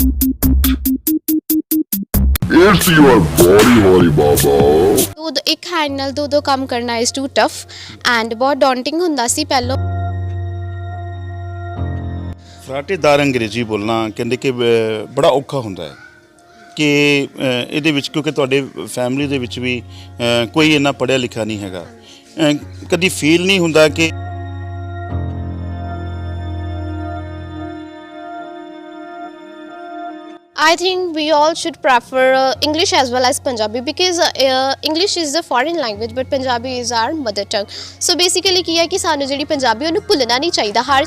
It's your body, holy baba. ਦੋ ਇੱਕ hand ਨਾਲ ਦੋ ਕੰਮ ਕਰਨਾ ਇਜ਼ ਟੂ ਟਫ ਐਂਡ ਬਹੁਤ ਡੌਂਟਿੰਗ ਹੁੰਦਾ ਸੀ ਪਹਿਲਾਂ। ਫਰਾਟੇਦਾਰ ਅੰਗਰੇਜ਼ੀ ਬੋਲਣਾ ਕਹਿੰਦੇ ਕਿ ਬੜਾ ਔਖਾ ਹੁੰਦਾ ਹੈ ਕਿ ਇਹਦੇ ਵਿੱਚ ਕਿਉਂਕਿ ਤੁਹਾਡੇ ਫੈਮਿਲੀ ਦੇ ਵਿੱਚ ਵੀ ਕੋਈ ਇੰਨਾ ਪੜ੍ਹਿਆ ਲਿਖਿਆ ਨਹੀਂ ਹੈਗਾ। ਕਦੀ ਫੀਲ ਨਹੀਂ ਹੁੰਦਾ ਕਿ I think we all should prefer English as well as Punjabi because English is the foreign language but Punjabi is our mother tongue. So basically ਕੀ ਹੈ ਕਿ ਸਾਨੂੰ ਜਿਹੜੀ ਪੰਜਾਬੀ ਉਹਨੂੰ ਭੁੱਲਣਾ ਨਹੀਂ ਚਾਹੀਦਾ। ਹਰ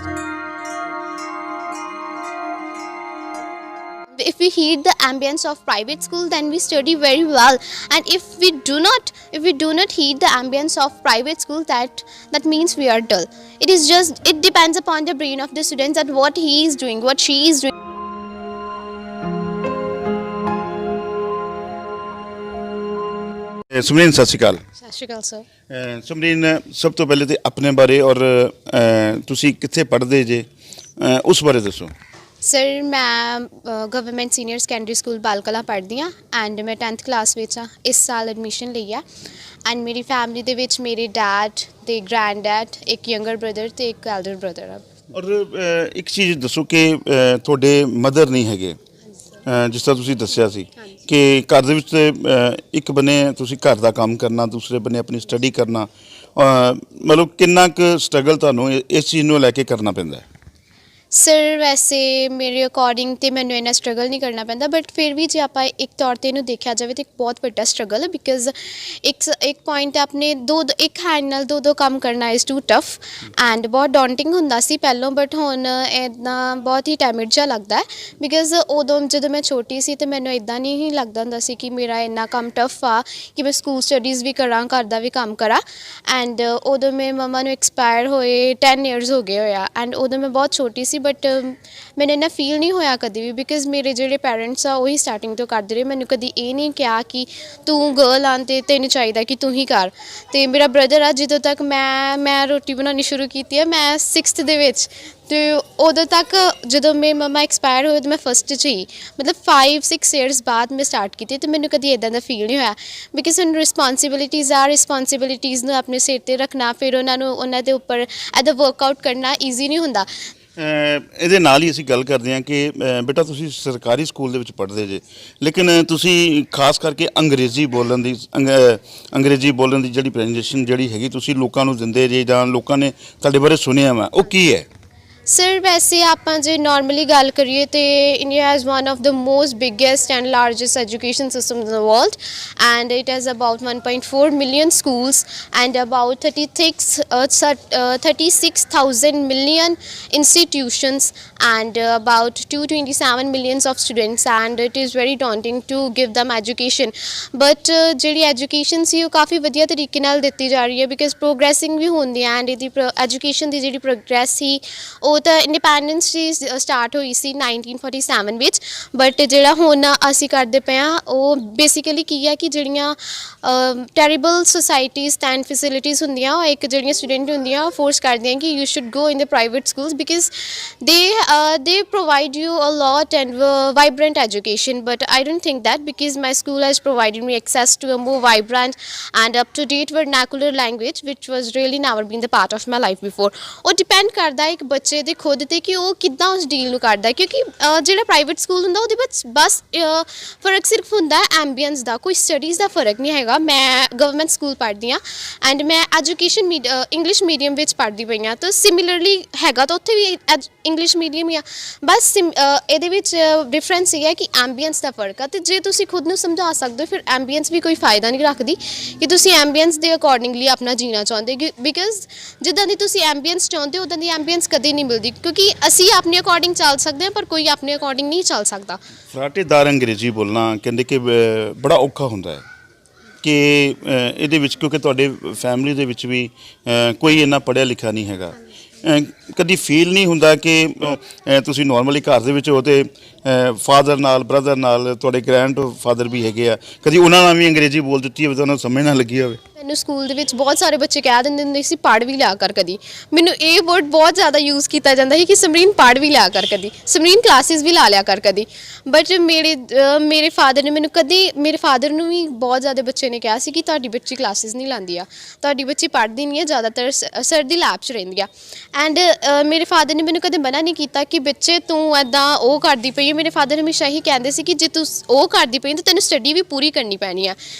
if we heed the ambience of private school then we study very well, and if we do not heed the ambience of private school that means we are dull. It depends upon the brain of the students that what he is doing, what she is doing. ਸੁਮਰੀਨ ਸਤਿ ਸ਼੍ਰੀ ਅਕਾਲ। ਸਤਿ ਸ਼੍ਰੀ ਅਕਾਲ sir. ਸੁਮਰੀਨ ਸਭ ਤੋਂ ਪਹਿਲੇ ਤੇ ਆਪਣੇ ਬਾਰੇ ਔਰ ਤੁਸੀਂ ਕਿੱਥੇ ਪੜ੍ਹਦੇ ਜੇ ਉਸ ਬਾਰੇ ਦੱਸੋ। ਸਰ ਮੈਂ ਗਵਰਨਮੈਂਟ ਸੀਨੀਅਰ ਸੈਕੰਡਰੀ ਸਕੂਲ ਬਾਲਕਲਾ ਪੜ੍ਹਦੀ ਹਾਂ ਐਂਡ ਮੈਂ 10th ਕਲਾਸ ਵਿੱਚ ਹਾਂ। ਇਸ ਸਾਲ ਐਡਮਿਸ਼ਨ ਲਈ ਆ ਐਂਡ ਮੇਰੀ ਫੈਮਿਲੀ ਦੇ ਵਿੱਚ ਮੇਰੇ ਡੈਡ ਤੇ ਗ੍ਰੈਂਡ ਡੈਡ, ਇੱਕ ਯੰਗਰ ਬ੍ਰਦਰ ਤੇ ਇੱਕ ਐਲਡਰ ਬ੍ਰਦਰ ਆ। ਔਰ ਇੱਕ ਚੀਜ਼ ਦੱਸੋ ਕਿ ਤੁਹਾਡੇ ਮਦਰ ਨਹੀਂ ਹੈਗੇ ਜਿਸ ਤਰ੍ਹਾਂ ਤੁਸੀਂ ਦੱਸਿਆ ਸੀ ਕਿ ਘਰ ਦੇ ਵਿੱਚ ਇੱਕ ਬੰਨੇ ਤੁਸੀਂ ਘਰ ਦਾ ਕੰਮ ਕਰਨਾ, ਦੂਸਰੇ ਬੰਨੇ ਆਪਣੀ ਸਟੱਡੀ ਕਰਨਾ, ਮਤਲਬ ਕਿੰਨਾ ਕੁ ਸਟਰਗਲ ਤੁਹਾਨੂੰ ਇਸ ਚੀਜ਼ ਨੂੰ ਲੈ ਕੇ ਕਰਨਾ ਪੈਂਦਾ ਹੈ? ਸਰ ਵੈਸੇ ਮੇਰੇ ਅਕੋਰਡਿੰਗ ਤੇ ਮੈਨੂੰ ਇੰਨਾ ਸਟਰਗਲ ਨਹੀਂ ਕਰਨਾ ਪੈਂਦਾ ਬਟ ਫਿਰ ਵੀ ਜੇ ਆਪਾਂ ਇੱਕ ਤੌਰ 'ਤੇ ਇਹਨੂੰ ਦੇਖਿਆ ਜਾਵੇ ਤਾਂ ਇੱਕ ਬਹੁਤ ਵੱਡਾ ਸਟਰਗਲ ਹੈ ਬਿਕਾਜ਼ ਇੱਕ ਪੁਆਇੰਟ ਆਪਣੇ ਇੱਕ ਹੈਂਡ ਨਾਲ ਦੋ ਕੰਮ ਕਰਨਾ ਇਜ਼ ਟੂ ਟਫ ਐਂਡ ਬਹੁਤ ਡੌਂਟਿੰਗ ਹੁੰਦਾ ਸੀ ਪਹਿਲਾਂ ਬਟ ਹੁਣ ਇੱਦਾਂ ਬਹੁਤ ਹੀ ਟਾਈਮਿਡ ਜਿਹਾ ਲੱਗਦਾ ਹੈ ਬਿਕਾਜ਼ ਉਦੋਂ ਜਦੋਂ ਮੈਂ ਛੋਟੀ ਸੀ ਤਾਂ ਮੈਨੂੰ ਇੱਦਾਂ ਨਹੀਂ ਹੀ ਲੱਗਦਾ ਹੁੰਦਾ ਸੀ ਕਿ ਮੇਰਾ ਇੰਨਾ ਕੰਮ ਟਫ ਆ ਕਿ ਮੈਂ ਸਕੂਲ ਸਟੱਡੀਜ਼ ਵੀ ਕਰਾਂ, ਘਰ ਦਾ ਵੀ ਕੰਮ ਕਰਾਂ। ਐਂਡ ਉਦੋਂ ਮੇਰੇ ਮੰਮਾ ਨੂੰ ਐਕਸਪਾਇਰ ਹੋਏ 10 ਇਅਰਸ ਹੋ ਗਏ ਹੋਇਆ ਐਂਡ ਉਦੋਂ ਮੈਂ ਬਹੁਤ ਛੋਟੀ ਸੀ ਬਟ ਮੈਨੂੰ ਇੰਨਾ ਫੀਲ ਨਹੀਂ ਹੋਇਆ ਕਦੇ ਵੀ ਬਿਕਾਜ਼ ਮੇਰੇ ਜਿਹੜੇ ਪੈਰੈਂਟਸ ਆ ਉਹੀ ਸਟਾਰਟਿੰਗ ਤੋਂ ਕਰਦੇ ਰਹੇ। ਮੈਨੂੰ ਕਦੀ ਇਹ ਨਹੀਂ ਕਿਹਾ ਕਿ ਤੂੰ ਗਰਲ ਆਂ ਅਤੇ ਤੈਨੂੰ ਚਾਹੀਦਾ ਕਿ ਤੂੰ ਹੀ ਕਰ। ਅਤੇ ਮੇਰਾ ਬ੍ਰਦਰ ਆ ਜਦੋਂ ਤੱਕ ਮੈਂ ਰੋਟੀ ਬਣਾਉਣੀ ਸ਼ੁਰੂ ਕੀਤੀ ਹੈ ਮੈਂ 6th ਦੇ ਵਿੱਚ, ਅਤੇ ਉਦੋਂ ਤੱਕ ਜਦੋਂ ਮੇਰੇ ਮੰਮਾ ਐਕਸਪਾਇਰ ਹੋਏ ਤਾਂ ਮੈਂ ਫਸਟ 'ਚ ਹੀ ਮਤਲਬ 5-6 ਇਅਰਸ ਬਾਅਦ ਮੈਂ ਸਟਾਰਟ ਕੀਤੀ ਅਤੇ ਮੈਨੂੰ ਕਦੀ ਇੱਦਾਂ ਦਾ ਫੀਲ ਨਹੀਂ ਹੋਇਆ ਬਿਕਾਜ਼ ਹੁਣ ਰਿਸਪੋਂਸੀਬਿਲਿਟੀਜ਼ ਨੂੰ ਆਪਣੇ ਸਿਰ 'ਤੇ ਰੱਖਣਾ, ਫਿਰ ਉਹਨਾਂ ਦੇ ਉੱਪਰ ਇੱਦਾਂ ਵਰਕਆਊਟ ਕਰਨਾ ਈਜ਼ੀ ਨਹੀਂ ਹੁੰਦਾ। ਇਹਦੇ ਨਾਲ ਹੀ ਅਸੀਂ ਗੱਲ ਕਰਦੇ ਹਾਂ ਕਿ ਬੇਟਾ ਤੁਸੀਂ ਸਰਕਾਰੀ ਸਕੂਲ ਦੇ ਵਿੱਚ ਪੜ੍ਹਦੇ ਜੇ ਲੇਕਿਨ ਤੁਸੀਂ ਖਾਸ ਕਰਕੇ ਅੰਗਰੇਜ਼ੀ ਬੋਲਣ ਦੀ ਜਿਹੜੀ ਪ੍ਰੈਜੈਂਟੇਸ਼ਨ ਜਿਹੜੀ ਹੈਗੀ ਤੁਸੀਂ ਲੋਕਾਂ ਨੂੰ ਦਿੰਦੇ ਜੇ ਜਾਂ ਲੋਕਾਂ ਨੇ ਤੁਹਾਡੇ ਬਾਰੇ ਸੁਣਿਆ ਵਾ, ਉਹ ਕੀ ਹੈ? ਸਰ ਵੈਸੇ ਆਪਾਂ ਜੇ ਨਾਰਮਲੀ ਗੱਲ ਕਰੀਏ ਤਾਂ India has one of the most biggest and largest education system in the world and it has about 1.4 million schools and about 36,000 million institutions and about 227 millions of students and it is very daunting to give them education but ਜਿਹੜੀ education ਸੀ ਉਹ ਕਾਫੀ ਵਧੀਆ ਤਰੀਕੇ ਨਾਲ ਦਿੱਤੀ ਜਾ ਰਹੀ ਹੈ because ਪ੍ਰੋਗਰੈਸਿੰਗ ਵੀ ਹੁੰਦੀ ਹੈ ਐਂਡ ਇਹਦੀ ਐਜੂਕੇਸ਼ਨ ਦੀ ਜਿਹੜੀ ਪ੍ਰੋਗਰੈਸ ਸੀ ਉਹ ਤਾਂ ਇੰਡੀਪੈਂਡੈਂਸ ਦੀ ਸਟਾਰਟ ਹੋਈ ਸੀ 1947 ਵਿੱਚ ਬਟ ਜਿਹੜਾ ਹੁਣ ਅਸੀਂ ਕਰਦੇ ਪਏ ਹਾਂ ਉਹ ਬੇਸਿਕਲੀ ਕੀ ਹੈ ਕਿ ਜਿਹੜੀਆਂ ਟੈਰੀਬਲ ਸੁਸਾਇਟੀਜ਼ ਐਂਡ ਫੈਸਿਲਿਟੀਜ਼ ਹੁੰਦੀਆਂ ਉਹ ਇੱਕ ਜਿਹੜੀਆਂ ਸਟੂਡੈਂਟ ਹੁੰਦੀਆਂ ਉਹ ਫੋਰਸ ਕਰਦੀਆਂ ਕਿ you should go in the private schools because they provide you a lot and vibrant education but I don't think that because my school has provided me access to a more vibrant and up to date vernacular language which was really never been the part of my life before। ਉਹ depend ਕਰਦਾ ਹੈ ਇੱਕ ਬੱਚੇ ਦੇ ਖੁਦ 'ਤੇ ਕਿ ਉਹ ਕਿੱਦਾਂ ਉਸ ਡੀਲ ਨੂੰ ਕਰਦਾ ਕਿਉਂਕਿ ਜਿਹੜਾ ਪ੍ਰਾਈਵੇਟ ਸਕੂਲ ਹੁੰਦਾ ਉਹਦੇ ਵਿੱਚ ਬਸ ਫਰਕ ਸਿਰਫ ਹੁੰਦਾ ਹੈ ਐਂਬੀਐਂਸ ਦਾ, ਕੋਈ ਸਟੱਡੀਜ਼ ਦਾ ਫਰਕ ਨਹੀਂ ਹੈਗਾ। ਮੈਂ ਗਵਰਨਮੈਂਟ ਸਕੂਲ ਪੜ੍ਹਦੀ ਹਾਂ ਐਂਡ ਮੈਂ ਐਜੂਕੇਸ਼ਨ ਇੰਗਲਿਸ਼ ਮੀਡੀਅਮ ਵਿੱਚ ਪੜ੍ਹਦੀ ਪਈ ਹਾਂ ਤਾਂ ਸਿਮਿਲਰਲੀ ਹੈਗਾ ਤਾਂ ਉੱਥੇ ਵੀ ਇੰਗਲਿਸ਼ ਮੀਡੀਅਮ ਹੀ ਆ ਬਸ ਇਹਦੇ ਵਿੱਚ ਡਿਫਰੈਂਸ ਇਹ ਹੈ ਕਿ ਐਂਬੀਐਂਸ ਦਾ ਫਰਕ ਆ ਅਤੇ ਜੇ ਤੁਸੀਂ ਖੁਦ ਨੂੰ ਸਮਝਾ ਸਕਦੇ ਹੋ ਫਿਰ ਐਂਬੀਐਂਸ ਵੀ ਕੋਈ ਫਾਇਦਾ ਨਹੀਂ ਰੱਖਦੀ ਕਿ ਤੁਸੀਂ ਐਂਬੀਐਂਸ ਦੇ ਅਕੋਰਡਿੰਗਲੀ ਆਪਣਾ ਜੀਣਾ ਚਾਹੁੰਦੇ ਬਿਕਾਜ਼ ਜਿੱਦਾਂ ਦੀ ਤੁਸੀਂ ਐਂਬੀਐਂਸ ਚਾਹੁੰਦੇ ਹੋ ਉੱਦਾਂ ਦੀ ਐਂਬੀਐਂਸ ਕਦੇ ਨਹੀਂ ਮਿਲਦੀ ਕਿਉਂਕਿ ਅਸੀਂ ਆਪਣੇ ਅਕੋਰਡਿੰਗ ਚੱਲ ਸਕਦੇ ਹਾਂ ਪਰ ਕੋਈ ਆਪਣੇ ਅਕੋਰਡਿੰਗ ਨਹੀਂ ਚੱਲ ਸਕਦਾ। ਫਰਾਟੇਦਾਰ ਅੰਗਰੇਜ਼ੀ ਬੋਲਣਾ ਕਹਿੰਦੇ ਕਿ ਬੜਾ ਔਖਾ ਹੁੰਦਾ ਹੈ ਕਿ ਇਹਦੇ ਵਿੱਚ ਕਿਉਂਕਿ ਤੁਹਾਡੇ ਫੈਮਿਲੀ ਦੇ ਵਿੱਚ ਵੀ ਕੋਈ ਇੰਨਾ ਪੜ੍ਹਿਆ ਲਿਖਿਆ ਨਹੀਂ ਹੈਗਾ। ਕਦੀ ਫੀਲ ਨਹੀਂ ਹੁੰਦਾ ਕਿ ਤੁਸੀਂ ਨਾਰਮਲੀ ਘਰ ਦੇ ਵਿੱਚ ਹੋ ਅਤੇ ਫਾਦਰ ਨਾਲ ਬ੍ਰਦਰ ਨਾਲ ਤੁਹਾਡੇ ਗ੍ਰੈਂਡ ਫਾਦਰ ਵੀ ਹੈਗੇ ਆ, ਕਦੀ ਉਹਨਾਂ ਨਾਲ ਵੀ ਅੰਗਰੇਜ਼ੀ ਬੋਲ ਦਿੱਤੀ ਹੋਵੇ ਤਾਂ ਉਹਨਾਂ ਨੂੰ ਸਮਝ ਨਾ ਲੱਗੀ ਹੋਵੇ? ਮੈਨੂੰ ਸਕੂਲ ਦੇ ਵਿੱਚ ਬਹੁਤ ਸਾਰੇ ਬੱਚੇ ਕਹਿ ਦਿੰਦੇ ਹੁੰਦੇ ਸੀ ਪੜ੍ਹ ਵੀ ਲਿਆ ਕਰ ਕਦੀ। ਮੈਨੂੰ ਇਹ ਵਰਡ ਬਹੁਤ ਜ਼ਿਆਦਾ ਯੂਜ਼ ਕੀਤਾ ਜਾਂਦਾ ਸੀ ਕਿ ਸਮਰੀਨ ਪੜ੍ਹ ਵੀ ਲਿਆ ਕਰ ਕਦੀ, ਸਮਰੀਨ ਕਲਾਸਿਸ ਵੀ ਲਾ ਲਿਆ ਕਰ ਕਦੀ। ਬਟ ਮੇਰੇ ਫਾਦਰ ਨੇ ਮੈਨੂੰ ਕਦੀ, ਮੇਰੇ ਫਾਦਰ ਨੂੰ ਵੀ ਬਹੁਤ ਜ਼ਿਆਦਾ ਬੱਚੇ ਨੇ ਕਿਹਾ ਸੀ ਕਿ ਤੁਹਾਡੀ ਬੱਚੀ ਕਲਾਸਿਸ ਨਹੀਂ ਲਾਉਂਦੀ ਆ, ਤੁਹਾਡੀ ਬੱਚੀ ਪੜ੍ਹਦੀ ਨਹੀਂ ਹੈ, ਜ਼ਿਆਦਾਤਰ ਸਰ ਦੀ ਲੈਬ 'ਚ ਰਹਿੰਦੀ ਆ। ਐਂਡ ਮੇਰੇ ਫਾਦਰ ਨੇ ਮੈਨੂੰ ਕਦੇ ਮਨਾ ਨਹੀਂ ਕੀਤਾ ਕਿ ਬੱਚੇ ਤੂੰ ਇੱਦਾਂ ਉਹ ਕਰਦੀ ਪਈ ਹੈ। ਮੇਰੇ ਫਾਦਰ ਹਮੇਸ਼ਾ ਹੀ ਕਹਿੰਦੇ ਸੀ ਕਿ ਜੇ ਤੂੰ ਉਹ ਕਰਦੀ ਪਈ ਤਾਂ ਤੈਨੂੰ ਸਟੱਡੀ ਵੀ ਪੂਰੀ ਕਰਨੀ ਪੈਣੀ ਆ।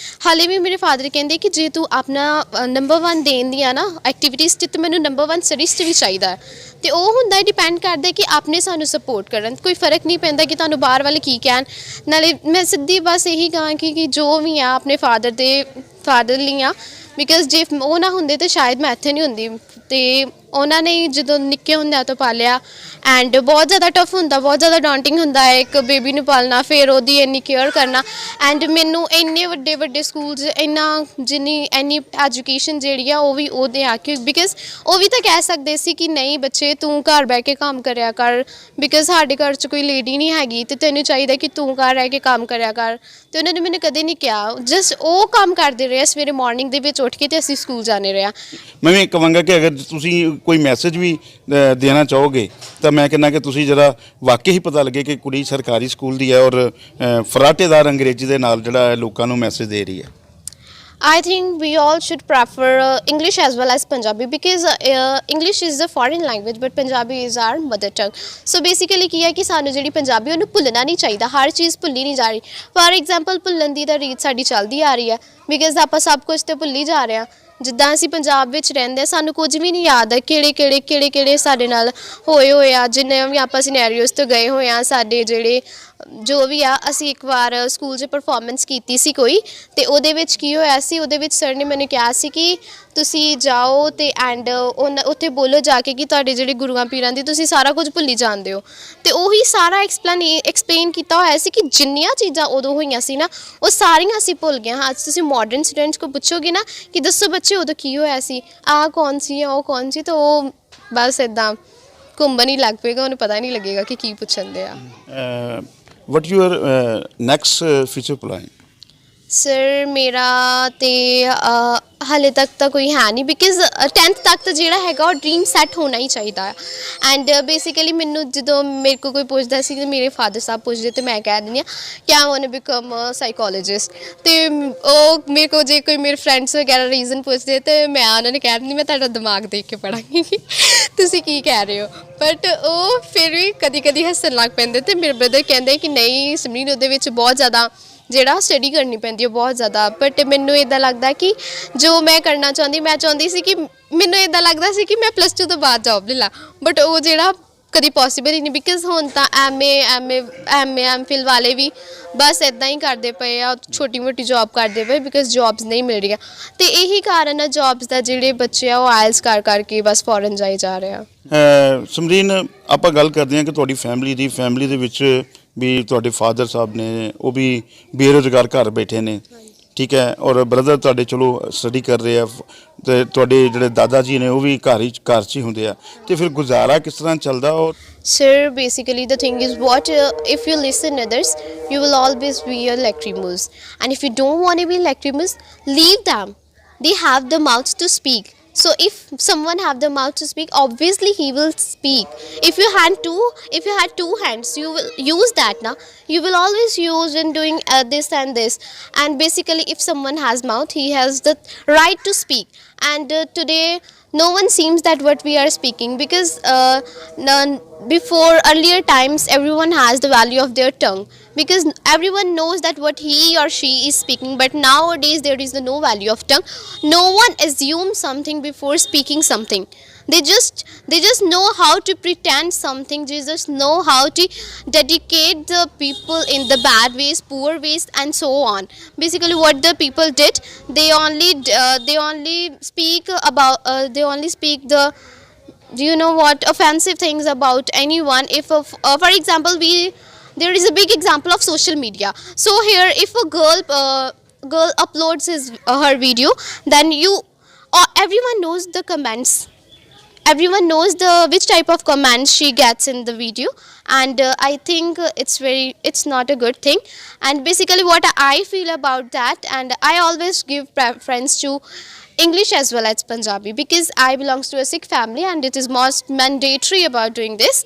ਹਾਲੇ ਵੀ ਮੇਰੇ ਫਾਦਰ ਕਹਿੰਦੇ ਕਿ ਜੇ ਤੂੰ ਆਪਣਾ ਨੰਬਰ 1 ਦੇਣ ਦੀ ਆ ਨਾ ਐਕਟੀਵਿਟੀਜ਼ 'ਚ, ਤਾਂ ਮੈਨੂੰ ਨੰਬਰ 1 ਸਟੱਡੀਜ਼ 'ਚ ਵੀ ਚਾਹੀਦਾ ਹੈ। ਤੇ ਉਹ ਹੁੰਦਾ ਡਿਪੈਂਡ ਕਰਦਾ ਕਿ ਆਪਣੇ ਸਾਨੂੰ ਸਪੋਰਟ ਕਰਨ, ਕੋਈ ਫਰਕ ਨਹੀਂ ਪੈਂਦਾ ਕਿ ਤੁਹਾਨੂੰ ਬਾਹਰ ਵਾਲੇ ਕੀ ਕਹਿਣ। ਨਾਲੇ ਮੈਂ ਸਿੱਧੀ ਬਸ ਇਹੀ ਕਹਾਂ ਕਿ ਜੋ ਵੀ ਆ ਆਪਣੇ ਫਾਦਰ ਲਈ ਆ, ਬਿਕਾਜ਼ ਜੇ ਉਹ ਨਾ ਹੁੰਦੇ ਤਾਂ ਸ਼ਾਇਦ ਮੈਂ ਇੱਥੇ ਨਹੀਂ ਹੁੰਦੀ। ਤੇ ਉਹਨਾਂ ਨੇ ਜਦੋਂ ਨਿੱਕੇ ਹੁੰਦਿਆਂ ਤੋਂ ਪਾਲਿਆ ਐਂਡ ਬਹੁਤ ਜ਼ਿਆਦਾ ਟਫ ਹੁੰਦਾ, ਬਹੁਤ ਜ਼ਿਆਦਾ ਡਾਂਟਿੰਗ ਹੁੰਦਾ ਹੈ ਇੱਕ ਬੇਬੀ ਨੂੰ ਪਾਲਣਾ, ਫਿਰ ਉਹਦੀ ਇੰਨੀ ਕੇਅਰ ਕਰਨਾ। ਐਂਡ ਮੈਨੂੰ ਇੰਨੇ ਵੱਡੇ ਸਕੂਲ 'ਚ ਇੰਨੀ ਐਜੂਕੇਸ਼ਨ ਜਿਹੜੀ ਆ ਉਹ ਵੀ ਉਹਦੇ ਆ ਕੇ, ਬਿਕਾਜ਼ ਉਹ ਵੀ ਤਾਂ ਕਹਿ ਸਕਦੇ ਸੀ ਕਿ ਨਹੀਂ ਬੱਚੇ ਤੂੰ ਘਰ ਬਹਿ ਕੇ ਕੰਮ ਕਰਿਆ ਕਰ, ਬਿਕਾਜ਼ ਸਾਡੇ ਘਰ 'ਚ ਕੋਈ ਲੇਡੀ ਨਹੀਂ ਹੈਗੀ ਤੇ ਤੈਨੂੰ ਚਾਹੀਦਾ ਕਿ ਤੂੰ ਘਰ ਰਹਿ ਕੇ ਕੰਮ ਕਰਿਆ ਕਰ। ਤੇ ਉਹਨਾਂ ਨੇ ਮੈਨੂੰ ਕਦੇ ਨਹੀਂ ਕਿਹਾ, ਜਸਟ ਉਹ ਕੰਮ ਕਰਦੇ ਰਹੇ ਸਵੇਰੇ ਮਾਰਨਿੰਗ ਦੇ ਵਿੱਚ ਉੱਠ ਕੇ ਤੇ ਅਸੀਂ ਸਕੂਲ ਜਾਣੇ ਰਿਹਾ। ਮੈਂ ਵੀ ਕਹਾਂਗਾ ਕਿ ਅਗਰ ਤੁਸੀਂ ਕੋਈ ਮੈਸੇਜ ਵੀ ਦੇਣਾ ਚਾਹੋਗੇ ਤਾਂ ਮੈਂ ਕਹਿੰਦਾ ਕਿ ਤੁਸੀਂ ਜਰਾ ਵਾਕਈ ਹੀ ਪਤਾ ਲੱਗੇ ਕਿ ਕੁੜੀ ਸਰਕਾਰੀ ਸਕੂਲ ਦੀ ਹੈ ਔਰ ਫਰਾਟੇਦਾਰ ਅੰਗਰੇਜ਼ੀ ਦੇ ਨਾਲ ਜਿਹੜਾ ਲੋਕਾਂ ਨੂੰ ਮੈਸੇਜ ਦੇ ਰਹੀ ਹੈ। I think we all should prefer English as well as Punjabi, because English is a foreign language but Punjabi is our mother tongue. So basically ਕੀ ਹੈ ਕਿ ਸਾਨੂੰ ਜਿਹੜੀ ਪੰਜਾਬੀ ਉਹਨੂੰ ਭੁੱਲਣਾ ਨਹੀਂ ਚਾਹੀਦਾ, ਹਰ ਚੀਜ਼ ਭੁੱਲੀ ਨਹੀਂ ਜਾ ਰਹੀ। ਫਾਰ ਐਗਜ਼ਾਮਪਲ ਭੁੱਲਣ ਦੀ ਤਾਂ ਰੀਤ ਸਾਡੀ ਚੱਲਦੀ ਆ ਰਹੀ ਹੈ, ਬਿਕਾਜ਼ ਆਪਾਂ ਸਭ ਕੁਝ ਤੇ ਭੁੱਲੀ ਜਾ ਰਹੇ ਹਾਂ। ਜਿੱਦਾਂ ਅਸੀਂ ਪੰਜਾਬ ਵਿੱਚ ਰਹਿੰਦੇ ਸਾਨੂੰ ਕੁਝ ਵੀ ਨਹੀਂ ਯਾਦ ਹੈ ਕਿਹੜੇ ਸਾਡੇ ਨਾਲ ਹੋਏ ਆ, ਜਿੰਨੇ ਵੀ ਆਪਾਂ ਸਿਨੈਰੀਓਜ਼ ਤੋਂ ਗਏ ਹੋਏ ਆ। ਸਾਡੇ ਜਿਹੜੇ ਜੋ ਵੀ ਆ, ਅਸੀਂ ਇੱਕ ਵਾਰ ਸਕੂਲ 'ਚ ਪਰਫਾਰਮੈਂਸ ਕੀਤੀ ਸੀ ਕੋਈ, ਅਤੇ ਉਹਦੇ ਵਿੱਚ ਕੀ ਹੋਇਆ ਸੀ, ਉਹਦੇ ਵਿੱਚ ਸਰ ਨੇ ਮੈਨੂੰ ਕਿਹਾ ਸੀ ਕਿ ਤੁਸੀਂ ਜਾਓ ਅਤੇ ਐਂਡ ਉੱਥੇ ਬੋਲੋ ਜਾ ਕੇ ਕਿ ਤੁਹਾਡੇ ਜਿਹੜੇ ਗੁਰੂਆਂ ਪੀਰਾਂ ਦੀ ਤੁਸੀਂ ਸਾਰਾ ਕੁਝ ਭੁੱਲੀ ਜਾਂਦੇ ਹੋ। ਅਤੇ ਉਹੀ ਸਾਰਾ ਐਕਸਪਲੇਨ ਕੀਤਾ ਹੋਇਆ ਸੀ ਕਿ ਜਿੰਨੀਆਂ ਚੀਜ਼ਾਂ ਉਦੋਂ ਹੋਈਆਂ ਸੀ ਨਾ ਉਹ ਸਾਰੀਆਂ ਅਸੀਂ ਭੁੱਲ ਗਏ ਹਾਂ। ਅੱਜ ਤੁਸੀਂ ਮਾਡਰਨ ਸਟੂਡੈਂਟਸ ਕੋਲ ਪੁੱਛੋਗੇ ਨਾ ਕਿ ਦੱਸੋ ਬੱਚੇ ਉਦੋਂ ਕੀ ਹੋਇਆ ਸੀ, ਆਹ ਕੌਣ ਸੀ ਉਹ ਕੌਣ ਸੀ, ਤਾਂ ਉਹ ਬਸ ਇੱਦਾਂ ਘੁੰਮਣ ਹੀ ਲੱਗ ਪਏਗਾ, ਉਹਨੂੰ ਪਤਾ ਨਹੀਂ ਲੱਗੇਗਾ ਕਿ ਕੀ ਪੁੱਛਣ ਦੇ ਆ। What your next future plan? Sir ਮੇਰਾ ਤਾਂ ਹਾਲੇ ਤੱਕ ਤਾਂ ਕੋਈ ਹੈ ਨਹੀਂ, ਬਿਕਾਜ਼ 10th ਤੱਕ ਤਾਂ ਜਿਹੜਾ ਹੈਗਾ ਉਹ ਡਰੀਮ ਸੈੱਟ ਹੋਣਾ ਹੀ ਚਾਹੀਦਾ ਹੈ। ਐਂਡ ਬੇਸਿਕਲੀ ਮੈਨੂੰ ਜਦੋਂ ਮੇਰੇ ਕੋਲ ਕੋਈ ਪੁੱਛਦਾ ਸੀ, ਮੇਰੇ ਫਾਦਰ ਸਾਹਿਬ ਪੁੱਛਦੇ ਤੇ ਮੈਂ ਕਹਿ ਦਿੰਦੀ ਹਾਂ ਕਿ I want to become psychologist. ਅਤੇ ਉਹ ਮੇਰੇ ਕੋਲ ਜੇ ਕੋਈ ਮੇਰੇ ਫਰੈਂਡਸ ਵਗੈਰਾ ਰੀਜ਼ਨ ਪੁੱਛਦੇ ਤਾਂ ਮੈਂ ਉਹਨਾਂ ਨੇ ਕਹਿ ਦਿੰਦੀ ਮੈਂ ਤੁਹਾਡਾ ਦਿਮਾਗ ਦੇਖ ਕੇ ਪੜ੍ਹਾਂਗੀ ਤੁਸੀਂ ਕੀ ਕਹਿ ਰਹੇ ਹੋ। ਬਟ ਉਹ ਫਿਰ ਵੀ ਕਦੀ ਹੱਸਣ ਲੱਗ ਪੈਂਦੇ ਅਤੇ ਮੇਰੇ ਬ੍ਰਦਰ ਕਹਿੰਦੇ ਕਿ ਨਹੀਂ ਸਮਰੀਨ ਉਹਦੇ ਵਿੱਚ ਬਹੁਤ ਜ਼ਿਆਦਾ ਜਿਹੜਾ ਸਟੱਡੀ ਕਰਨੀ ਪੈਂਦੀ ਹੈ ਬਹੁਤ ਜ਼ਿਆਦਾ। ਬਟ ਮੈਨੂੰ ਇੱਦਾਂ ਲੱਗਦਾ ਕਿ ਜੋ ਮੈਂ ਕਰਨਾ ਚਾਹੁੰਦੀ, ਮੈਂ ਚਾਹੁੰਦੀ ਸੀ ਕਿ ਮੈਨੂੰ ਇੱਦਾਂ ਲੱਗਦਾ ਸੀ ਕਿ ਮੈਂ +2 ਤੋਂ ਬਾਅਦ ਜੋਬ ਲੈ ਲਾਂ, ਬਟ ਉਹ ਜਿਹੜਾ ਕਦੀ ਪੋਸੀਬਲ ਹੀ ਨਹੀਂ, ਬਿਕਾਜ਼ ਹੁਣ ਤਾਂ MA ਵਾਲੇ ਵੀ ਬਸ ਇੱਦਾਂ ਹੀ ਕਰਦੇ ਪਏ ਆ, ਛੋਟੀ ਮੋਟੀ ਜੋਬ ਕਰਦੇ ਪਏ, ਬਿਕਾਜ਼ ਜੋਬਸ ਨਹੀਂ ਮਿਲ ਰਹੀਆਂ। ਅਤੇ ਇਹੀ ਕਾਰਨ ਆ ਜੋਬਸ ਦਾ, ਜਿਹੜੇ ਬੱਚੇ ਆ ਉਹ ਆਇਲਸ ਕਰਕੇ ਬਸ ਫੋਰਨ ਜਾਈ ਜਾ ਰਹੇ ਆ। ਸਮਰੀਨ, ਆਪਾਂ ਗੱਲ ਕਰਦੇ ਹਾਂ ਕਿ ਤੁਹਾਡੀ ਫੈਮਿਲੀ ਦੇ ਵਿੱਚ ਵੀ ਤੁਹਾਡੇ ਫਾਦਰ ਸਾਹਿਬ ਨੇ ਉਹ ਵੀ ਬੇਰੁਜ਼ਗਾਰ ਘਰ ਬੈਠੇ ਨੇ, ਠੀਕ ਹੈ, ਔਰ ਬ੍ਰਦਰ ਤੁਹਾਡੇ ਚਲੋ ਸਟੱਡੀ ਕਰ ਰਹੇ ਆ, ਅਤੇ ਤੁਹਾਡੇ ਜਿਹੜੇ ਦਾਦਾ ਜੀ ਨੇ ਉਹ ਵੀ ਘਰ 'ਚ ਹੀ ਹੁੰਦੇ ਆ, ਅਤੇ ਫਿਰ ਗੁਜ਼ਾਰਾ ਕਿਸ ਤਰ੍ਹਾਂ ਚੱਲਦਾ? ਔਰ Sir, basically the thing is what if you listen others, you will always be a lacrimus, and if you don't want to be lacrimus, leave them. They have the mouth to speak. So if someone have the mouth to speak, obviously he will speak. If you had two hands, you will use that now. You will always use in doing this and this. And basically, if someone has mouth, he has the right to speak. And today, no one seems that what we are speaking, because before earlier times, everyone has the value of their tongue, because everyone knows that what he or she is speaking. But nowadays there is no value of tongue. No one assumes something before speaking something. They just know how to pretend something. They just know how to dedicate the people in the bad ways, poor ways, and so on. Basically what the people did, they only speak the offensive things about anyone. If for example there is a big example of social media. So here, if a girl uploads her video, then everyone knows the comments. everyone knows the which type of comments she gets in the video, and I think it's not a good thing. And basically what I feel about that, and I always give preference to English as well as Punjabi, because I belongs to a Sikh family and it is most mandatory about doing this.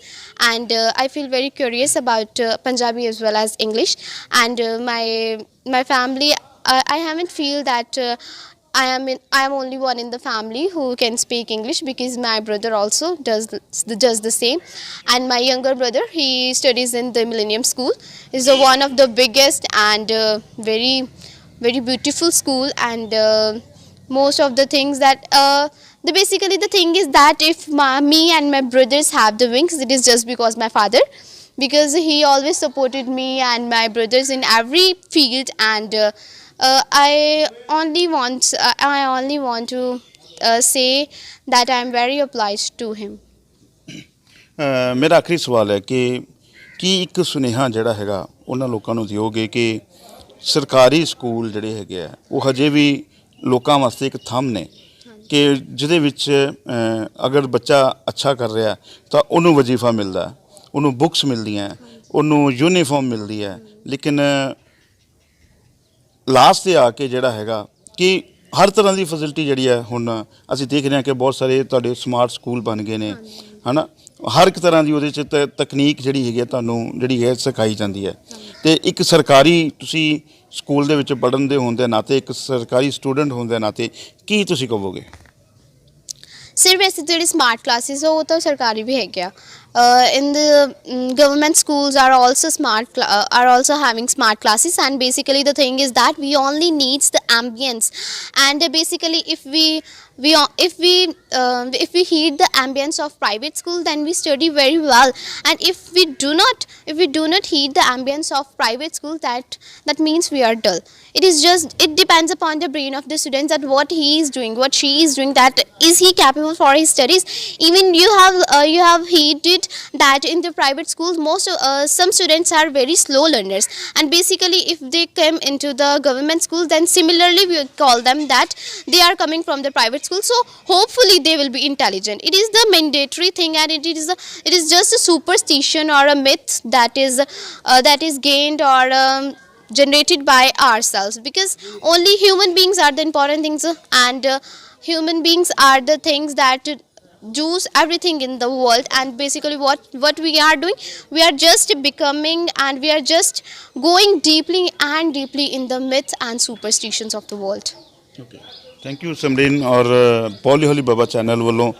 And I feel very curious about Punjabi as well as English. And my family, I haven't feel that I am only one in the family who can speak English, because my brother also does the same. And my younger brother, he studies in the Millennium School. Is one of the biggest and very very beautiful school. And most of the things that basically the thing is that if me and my brothers have the wings, it is just because my father, because he always supported me and my brothers in every field. And I only want to say that I am very obliged to him. ਮੇਰਾ ਆਖਰੀ ਸਵਾਲ ਹੈ ਕਿ ਕੀ ਇੱਕ ਸੁਨੇਹਾ ਜਿਹੜਾ ਹੈਗਾ ਉਹਨਾਂ ਲੋਕਾਂ ਨੂੰ ਦਿਓਗੇ ਕਿ ਸਰਕਾਰੀ ਸਕੂਲ ਜਿਹੜੇ ਹੈਗੇ ਆ ਉਹ ਹਜੇ ਵੀ ਲੋਕਾਂ ਵਾਸਤੇ ਇੱਕ ਥੰਮ ਨੇ, ਕਿ ਜਿਹਦੇ ਵਿੱਚ ਅਗਰ ਬੱਚਾ ਅੱਛਾ ਕਰ ਰਿਹਾ ਤਾਂ ਉਹਨੂੰ ਵਜ਼ੀਫਾ ਮਿਲਦਾ, ਉਹਨੂੰ ਬੁੱਕਸ ਮਿਲਦੀਆਂ, ਉਹਨੂੰ ਯੂਨੀਫਾਰਮ ਮਿਲਦੀ ਹੈ, ਲੇਕਿਨ ਲਾਸਟ ਤੇ ਆ ਕੇ ਜਿਹੜਾ ਹੈਗਾ ਕਿ ਹਰ ਤਰ੍ਹਾਂ ਦੀ ਫੈਸਿਲਿਟੀ ਜਿਹੜੀ ਹੈ ਹੁਣ ਅਸੀਂ ਦੇਖ ਰਹੇ ਹਾਂ ਕਿ ਬਹੁਤ ਸਾਰੇ ਤੁਹਾਡੇ ਸਮਾਰਟ ਸਕੂਲ ਬਣ ਗਏ ਨੇ, ਹੈ ਨਾ। ਹਰ ਇੱਕ ਤਰ੍ਹਾਂ ਦੀ ਉਹਦੇ 'ਚ ਤਕਨੀਕ ਜਿਹੜੀ ਹੈਗੀ ਹੈ ਤੁਹਾਨੂੰ ਜਿਹੜੀ ਹੈ ਸਿਖਾਈ ਜਾਂਦੀ ਹੈ। ਅਤੇ ਇੱਕ ਸਰਕਾਰੀ ਤੁਸੀਂ ਸਕੂਲ ਦੇ ਵਿੱਚ ਪੜ੍ਹਨ ਦੇ ਹੋਣ ਦੇ ਨਾਤੇ, ਇੱਕ ਸਰਕਾਰੀ ਸਟੂਡੈਂਟ ਹੋਣ ਦੇ ਨਾਤੇ ਕੀ ਤੁਸੀਂ ਕਹੋਗੇ? ਸਰ ਵੈਸੇ ਜਿਹੜੇ ਸਮਾਰਟ ਕਲਾਸਿਸ ਉਹ ਤਾਂ ਸਰਕਾਰੀ ਵੀ ਹੈਗੇ ਆ। In the government schools are also having smart classes. And basically the thing is that we only needs the ambience. And basically if we heed the ambience of private school, then we study very well. And if we do not heed the ambience of private school, that means we are dull. It depends upon the brain of the students, that what he is doing, what she is doing, that is he capable for his studies. Even you have heeded that in the private schools some students are very slow learners, and basically if they come into the government school, then similarly we call them that they are coming from the private school. So hopefully they will be intelligent. It is the mandatory thing, and it is just a superstition or a myth that is gained or generated by ourselves, because only human beings are the important things, and human beings are the things that does everything in the world. And basically what we are doing, we are just becoming, and we are just going deeply and deeply in the myths and superstitions of the world. Okay, thank you ਸਿਮਰਨ। ਔਰ poly ਹੌਲੀ ਬਾਬਾ channel ਵੱਲੋਂ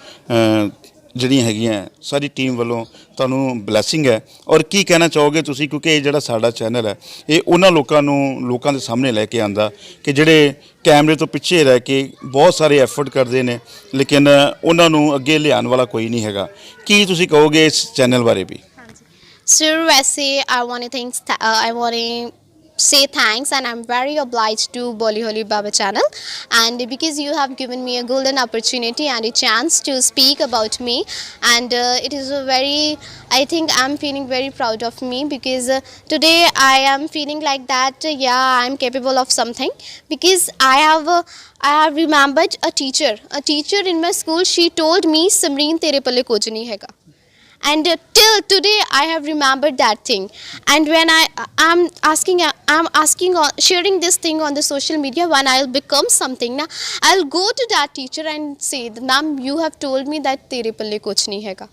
ਜਿਹੜੀਆਂ ਹੈਗੀਆਂ ਸਾਰੀ team ਵੱਲੋਂ ਤੁਹਾਨੂੰ blessing ਹੈ। ਔਰ ਕੀ ਕਹਿਣਾ ਚਾਹੋਗੇ ਤੁਸੀਂ, ਕਿਉਂਕਿ ਇਹ ਜਿਹੜਾ ਸਾਡਾ ਚੈਨਲ ਹੈ ਇਹ ਉਹਨਾਂ ਲੋਕਾਂ ਦੇ ਸਾਹਮਣੇ ਲੈ ਕੇ ਆਂਦਾ ਕਿ ਜਿਹੜੇ ਕੈਮਰੇ ਤੋਂ ਪਿੱਛੇ ਰਹਿ ਕੇ ਬਹੁਤ ਸਾਰੇ ਐਫਰਟ ਕਰਦੇ ਨੇ, ਲੇਕਿਨ ਉਹਨਾਂ ਨੂੰ ਅੱਗੇ ਲਿਆਉਣ ਵਾਲਾ ਕੋਈ ਨਹੀਂ ਹੈਗਾ। ਕੀ ਤੁਸੀਂ ਕਹੋਗੇ ਇਸ ਚੈਨਲ ਬਾਰੇ ਵੀ? Sir, वैसे I want to say thanks, and I'm very obliged to Bolly Holy Baba channel, and because you have given me a golden opportunity and a chance to speak about me. And it is I think I'm feeling very proud of me, because today I am feeling like that I'm capable of something, because I have remembered a teacher in my school. She told me, Simreen tere palle kuch nahi hega. And till today I have remembered that thing. And when I'm sharing this thing on the social media, when I'll become something na, I'll go to that teacher and say, ma'am, you have told me that tere palle kuch nahi hega.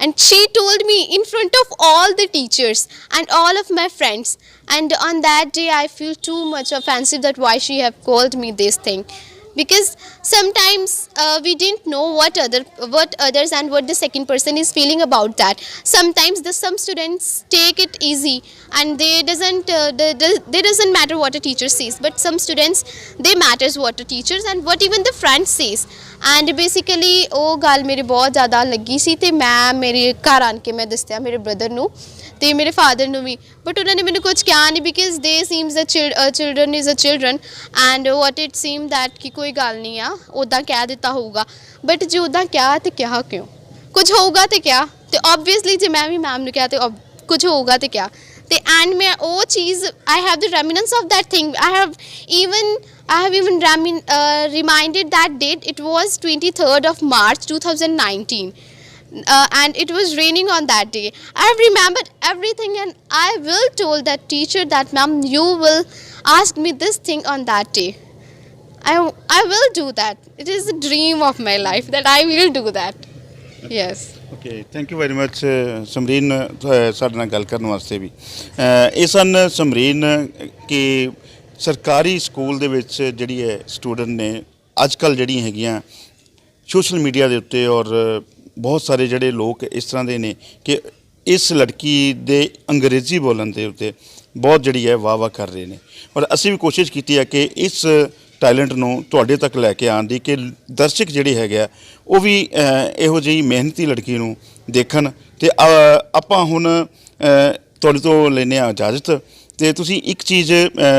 And she told me in front of all the teachers and all of my friends. And on that day I feel too much offensive that why she have called me this thing. Because sometimes we didn't know what others and what the second person is feeling about that. Sometimes some students take it easy, and they doesn't matter what a teacher says, but some students, they matters what the teachers and what even the friend says. And basically ਉਹ ਗੱਲ ਮੇਰੇ ਬਹੁਤ ਜ਼ਿਆਦਾ ਲੱਗੀ ਸੀ, ਤੇ ਮੈਂ ਮੇਰੇ ਘਰ ਆਣ ਕੇ ਮੈਂ ਦੱਸਿਆ ਮੇਰੇ ਬ੍ਰਦਰ ਨੂੰ ਤੇ ਮੇਰੇ ਫਾਦਰ ਨੂੰ ਵੀ, ਬਟ ਉਹਨਾਂ ਨੇ ਮੈਨੂੰ ਕੁਝ ਕਿਹਾ ਨਹੀਂ, because they seems the children is a children, and what it seem that ਕਿ ਕੋਈ ਗੱਲ ਨਹੀਂ ਆ, ਉੱਦਾਂ ਕਹਿ ਦਿੱਤਾ ਹੋਊਗਾ। ਬਟ ਜੇ ਉੱਦਾਂ ਕਿਹਾ ਤੇ ਕਿਹਾ ਕਿਉਂ? ਕੁਝ ਹੋਊਗਾ ਤੇ ਕਿਹਾ, ਤੇ ਓਬਵੀਅਸਲੀ ਜੇ ਮੈਂ ਵੀ ਮੈਮ ਨੂੰ ਕਿਹਾ ਤੇ ਕੁਝ ਹੋਊਗਾ ਤੇ ਕਿਹਾ। ਤੇ ਐਂਡ ਮੈਂ ਉਹ ਚੀਜ਼ I have the remnants of that thing. I have even reminded that date. It was 23rd of March 2019. And it was raining on that day. I have remembered everything, and I will told that teacher that ma'am, you will ask me this thing on that day. I will do that. It is a dream of my life that I will do that. Yes. Okay thank you very much Samreen ਸਾਡੇ ਨਾਲ ਗੱਲ ਕਰਨ ਵਾਸਤੇ ਵੀ ਇਹ ਸਨ ਸਮਰੀਨ ਕਿ ਸਰਕਾਰੀ school ਦੇ ਵਿੱਚ ਜਿਹੜੀ ਹੈ ਸਟੂਡੈਂਟ ਨੇ ਅੱਜ ਕੱਲ੍ਹ ਜਿਹੜੀਆਂ ਹੈਗੀਆਂ ਸੋਸ਼ਲ ਮੀਡੀਆ ਦੇ ਉੱਤੇ ਔਰ ਬਹੁਤ ਸਾਰੇ ਜਿਹੜੇ ਲੋਕ ਇਸ ਤਰ੍ਹਾਂ ਦੇ ਨੇ ਕਿ ਇਸ ਲੜਕੀ ਦੇ ਅੰਗਰੇਜ਼ੀ ਬੋਲਣ ਦੇ ਉੱਤੇ ਬਹੁਤ ਜਿਹੜੀ ਹੈ ਵਾਹ ਕਰ ਰਹੇ ਨੇ ਔਰ ਅਸੀਂ ਵੀ ਕੋਸ਼ਿਸ਼ ਕੀਤੀ ਹੈ ਕਿ ਇਸ ਟੈਲੈਂਟ ਨੂੰ ਤੁਹਾਡੇ ਤੱਕ ਲੈ ਕੇ ਆਉਣ ਦੀ ਕਿ ਦਰਸ਼ਕ ਜਿਹੜੇ ਹੈਗੇ ਆ ਉਹ ਵੀ ਇਹੋ ਜਿਹੀ ਮਿਹਨਤੀ ਲੜਕੀ ਨੂੰ ਦੇਖਣ ਤੇ ਆਪਾਂ ਹੁਣ ਤੁਹਾਡੇ ਤੋਂ ਲੈਂਦੇ ਹਾਂ ਇਜਾਜ਼ਤ ਤੇ ਤੁਸੀਂ ਇੱਕ ਚੀਜ਼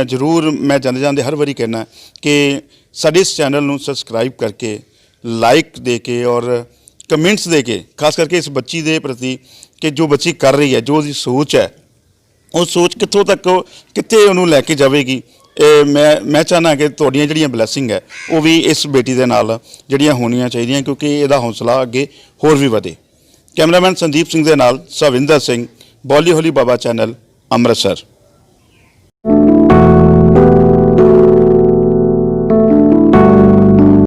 ਜ਼ਰੂਰ ਮੈਂ ਜਾਂਦੇ ਹਰ ਵਾਰੀ ਕਹਿਣਾ ਕਿ ਸਾਡੇ ਇਸ ਚੈਨਲ ਨੂੰ ਸਬਸਕ੍ਰਾਈਬ ਕਰਕੇ ਲਾਈਕ ਦੇ ਕੇ ਔਰ ਕਮੈਂਟਸ ਦੇ ਕੇ ਖਾਸ ਕਰਕੇ ਇਸ ਬੱਚੀ ਦੇ ਪ੍ਰਤੀ ਕਿ ਜੋ ਬੱਚੀ ਕਰ ਰਹੀ ਹੈ ਜੋ ਉਹਦੀ ਸੋਚ ਹੈ ਉਹ ਸੋਚ ਕਿੱਥੋਂ ਤੱਕ ਕਿੱਥੇ ਉਹਨੂੰ ਲੈ ਕੇ ਜਾਵੇਗੀ ਮੈਂ ਚਾਹੁੰਦਾ ਕਿ ਤੁਹਾਡੀਆਂ ਜਿਹੜੀਆਂ ਬਲੈਸਿੰਗ ਹੈ ਉਹ ਵੀ ਇਸ ਬੇਟੀ ਦੇ ਨਾਲ ਜਿਹੜੀਆਂ ਹੋਣੀਆਂ ਚਾਹੀਦੀਆਂ ਕਿਉਂਕਿ ਇਹਦਾ ਹੌਸਲਾ ਅੱਗੇ ਹੋਰ ਵੀ ਵਧੇ। ਕੈਮਰਾਮੈਨ ਸੰਦੀਪ ਸਿੰਘ ਦੇ ਨਾਲ ਸਵਿੰਦਰ ਸਿੰਘ, ਬੋਲੀ ਹੋਲੀ ਬਾਬਾ ਚੈਨਲ, ਅੰਮ੍ਰਿਤਸਰ।